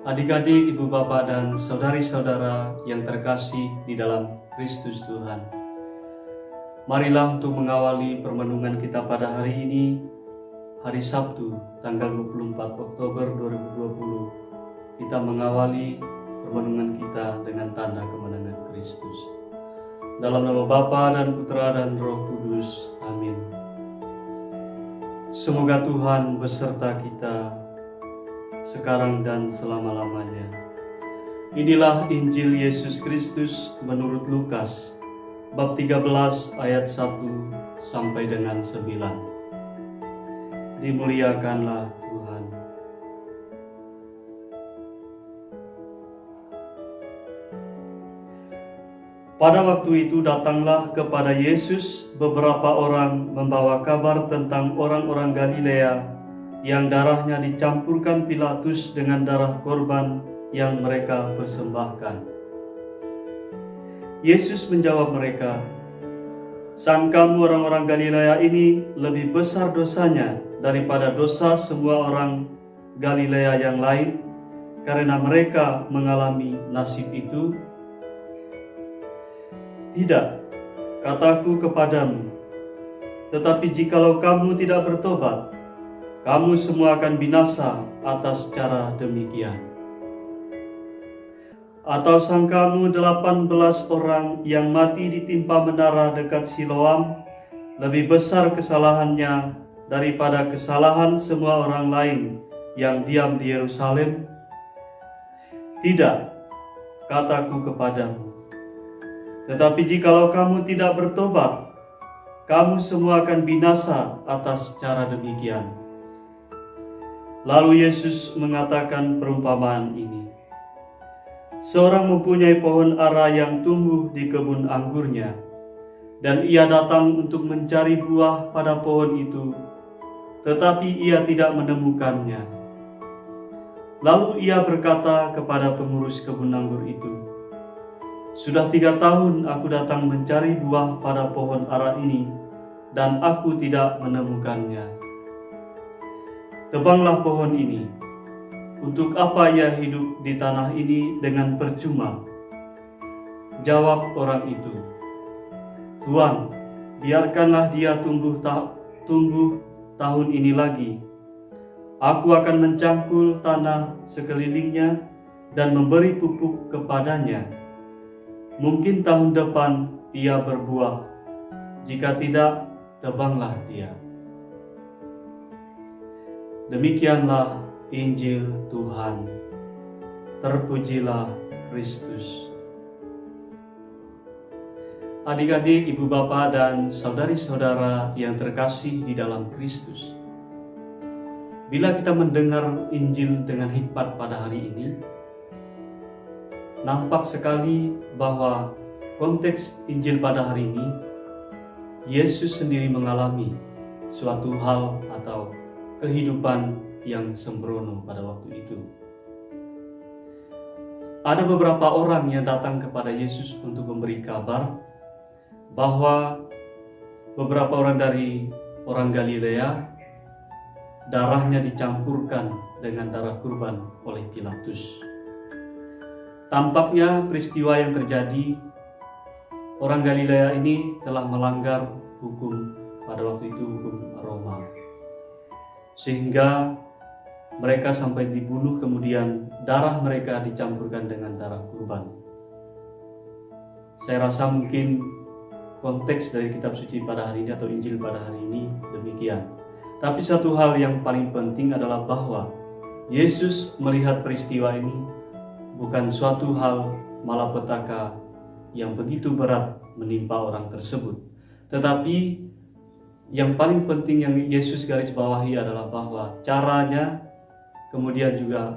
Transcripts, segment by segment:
Adik-adik, ibu bapak, dan saudari-saudara yang terkasih di dalam Kristus Tuhan. Marilah untuk mengawali permenungan kita pada hari ini, hari Sabtu, tanggal 24 Oktober 2020. Kita mengawali permenungan kita dengan tanda kemenangan Kristus. Dalam nama Bapa dan Putra dan Roh Kudus. Amin. Semoga Tuhan beserta kita sekarang dan selama-lamanya. Inilah Injil Yesus Kristus menurut Lukas, bab 13 ayat 1 sampai dengan 9. Dimuliakanlah Tuhan. Pada waktu itu datanglah kepada Yesus beberapa orang membawa kabar tentang orang-orang Galilea yang darahnya dicampurkan Pilatus dengan darah korban yang mereka persembahkan. Yesus menjawab mereka, "Sangkamu orang-orang Galilea ini lebih besar dosanya daripada dosa semua orang Galilea yang lain, karena mereka mengalami nasib itu? Tidak, kataku kepadamu, tetapi jikalau kamu tidak bertobat, kamu semua akan binasa atas cara demikian. Atau sangkamu 18 orang yang mati ditimpa menara dekat Siloam lebih besar kesalahannya daripada kesalahan semua orang lain yang diam di Yerusalem? Tidak, kataku kepadamu. Tetapi jikalau kamu tidak bertobat, kamu semua akan binasa atas cara demikian." Lalu Yesus mengatakan perumpamaan ini. Seorang mempunyai pohon ara yang tumbuh di kebun anggurnya, dan ia datang untuk mencari buah pada pohon itu, tetapi ia tidak menemukannya. Lalu ia berkata kepada pengurus kebun anggur itu, "Sudah 3 tahun aku datang mencari buah pada pohon ara ini, dan aku tidak menemukannya. Tebanglah pohon ini. Untuk apa ia hidup di tanah ini dengan percuma?" Jawab orang itu, "Tuan, biarkanlah dia tumbuh tahun ini lagi. Aku akan mencangkul tanah sekelilingnya dan memberi pupuk kepadanya. Mungkin tahun depan ia berbuah. Jika tidak, tebanglah dia." Demikianlah Injil Tuhan. Terpujilah Kristus. Adik-adik, ibu bapak, dan saudari-saudara yang terkasih di dalam Kristus. Bila kita mendengar Injil dengan hikmat pada hari ini, nampak sekali bahwa konteks Injil pada hari ini, Yesus sendiri mengalami suatu hal atau kehidupan yang sembrono pada waktu itu. Ada beberapa orang yang datang kepada Yesus untuk memberi kabar bahwa beberapa orang dari orang Galilea darahnya dicampurkan dengan darah kurban oleh Pilatus. Tampaknya peristiwa yang terjadi, orang Galilea ini telah melanggar hukum pada waktu itu, hukum Roma, sehingga mereka sampai dibunuh, kemudian darah mereka dicampurkan dengan darah kurban. Saya rasa mungkin konteks dari kitab suci pada hari ini atau Injil pada hari ini demikian. Tapi satu hal yang paling penting adalah bahwa Yesus melihat peristiwa ini bukan suatu hal malapetaka yang begitu berat menimpa orang tersebut, tetapi yang paling penting yang Yesus garis bawahi adalah bahwa caranya kemudian juga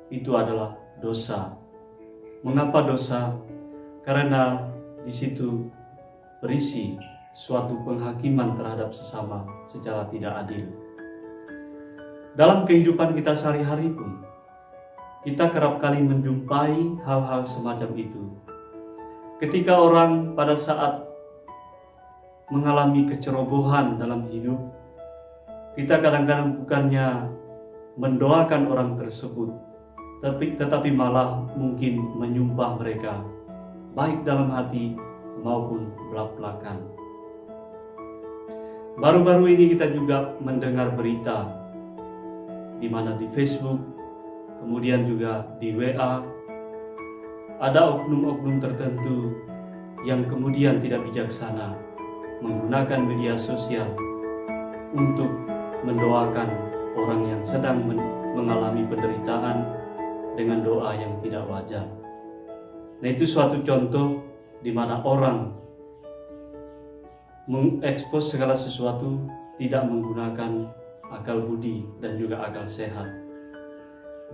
itu adalah dosa. Mengapa dosa? Karena di situ berisi suatu penghakiman terhadap sesama secara tidak adil. Dalam kehidupan kita sehari-hari pun, kita kerap kali menjumpai hal-hal semacam itu. Ketika orang pada saat mengalami kecerobohan dalam hidup, kita kadang-kadang bukannya mendoakan orang tersebut, tetapi malah mungkin menyumpah mereka, baik dalam hati maupun belak-belakan. Baru-baru ini kita juga mendengar berita di mana di Facebook, kemudian juga di WA, ada oknum-oknum tertentu yang kemudian tidak bijaksana menggunakan media sosial untuk mendoakan orang yang sedang mengalami penderitaan dengan doa yang tidak wajar. Nah, itu suatu contoh di mana orang mengekspos segala sesuatu tidak menggunakan akal budi dan juga akal sehat.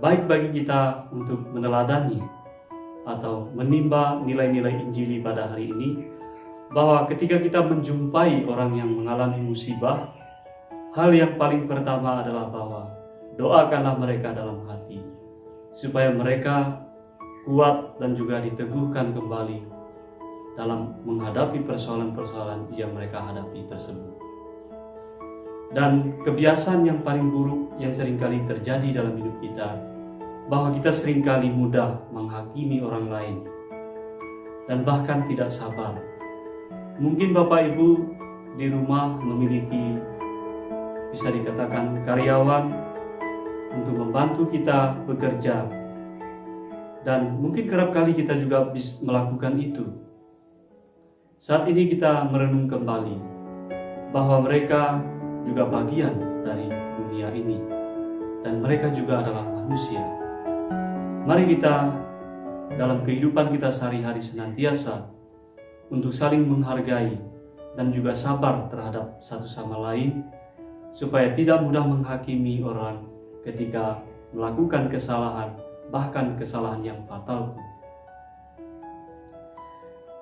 Baik bagi kita untuk meneladani atau menimba nilai-nilai Injili pada hari ini, bahwa ketika kita menjumpai orang yang mengalami musibah, hal yang paling pertama adalah bahwa doakanlah mereka dalam hati, supaya mereka kuat dan juga diteguhkan kembali dalam menghadapi persoalan-persoalan yang mereka hadapi tersebut. Dan kebiasaan yang paling buruk yang seringkali terjadi dalam hidup kita, bahwa kita seringkali mudah menghakimi orang lain dan bahkan tidak sabar. Mungkin Bapak Ibu di rumah memiliki, bisa dikatakan, karyawan untuk membantu kita bekerja, dan mungkin kerap kali kita juga bisa melakukan itu. Saat ini kita merenung kembali bahwa mereka juga bagian dari dunia ini dan mereka juga adalah manusia. Mari kita dalam kehidupan kita sehari-hari senantiasa untuk saling menghargai dan juga sabar terhadap satu sama lain, supaya tidak mudah menghakimi orang ketika melakukan kesalahan, bahkan kesalahan yang fatal.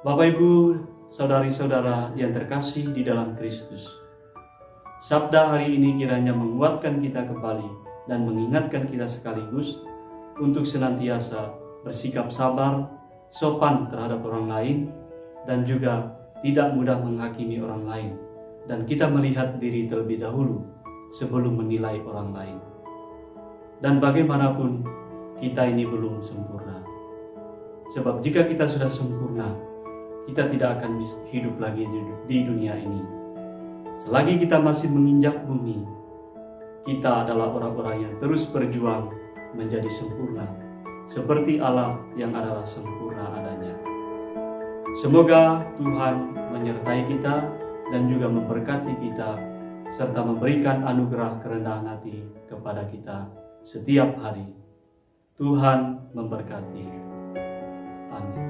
Bapak Ibu, saudari-saudara yang terkasih di dalam Kristus, sabda hari ini kiranya menguatkan kita kembali dan mengingatkan kita sekaligus untuk senantiasa bersikap sabar, sopan terhadap orang lain, dan juga tidak mudah menghakimi orang lain. Dan kita melihat diri terlebih dahulu sebelum menilai orang lain. Dan bagaimanapun kita ini belum sempurna. Sebab jika kita sudah sempurna, kita tidak akan hidup lagi di dunia ini. Selagi kita masih menginjak bumi, kita adalah orang-orang yang terus berjuang menjadi sempurna, seperti Allah yang adalah sempurna adanya. Semoga Tuhan menyertai kita dan juga memberkati kita, serta memberikan anugerah kerendahan hati kepada kita setiap hari. Tuhan memberkati. Amin.